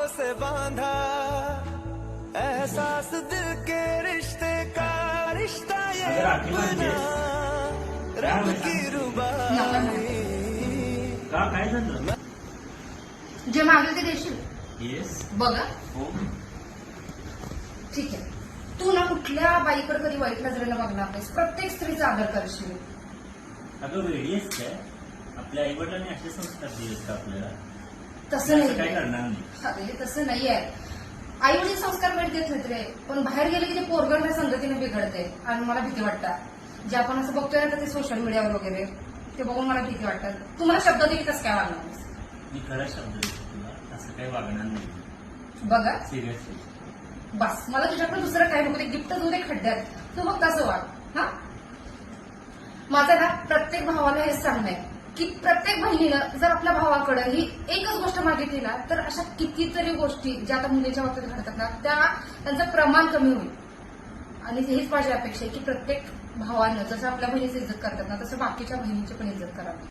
से बांधा एहसास दिल के रिश्ते का रिश्ता ये अपना रब की रुबाई का काय झालं? जे मागेल ते देशील येस. बघा. हो. ठीक आहे. तू ना कुठल्या बाईकडे कधी वाईट नजरेनं बघणार नाहीस. प्रत्येक स्त्रीचा आदर करशील. अगं वेळीच काय आपल्या आई वडिलांनी असे संस्कार दिलेत का आपल्याला? तसं काय नाही. करणार नाही. अरे तसं नाहीये. आई वडील संस्कार भेट देत नाहीत रे, पण बाहेर गेले की ते पोरगण संगतीने बिघडते आणि मला भीती वाटतं. जे आपण असं बघतोय ना ते सोशल मीडियावर वगैरे ते बघून मला भीती वाटतात. तुम्हाला शब्द दिली कसं काय वागणार नाहीस? मी खरा शब्द देतो तुला, असं काही वागणार नाही. बघा सिरियसली. बस मला तुझ्याकडे दुसरं काय नको. ते गिफ्ट देऊ दे खड्ड्यात. तू फक्त असं वाग. हा माझं ना प्रत्येक भावाला हेच सांगणं आहे की प्रत्येक बहिणीनं जर आपल्या भावाकडे ही एकच गोष्ट मागितली ना तर अशा कितीतरी गोष्टी ज्या आता मुलीच्या बाबतीत घडतात ना त्यांचं प्रमाण कमी होईल. आणि हीच माझी अपेक्षा आहे की प्रत्येक भावानं जसं आपल्या बहिणीची इज्जत करतात ना तसं बाकीच्या बहिणीची पण इज्जत करावी.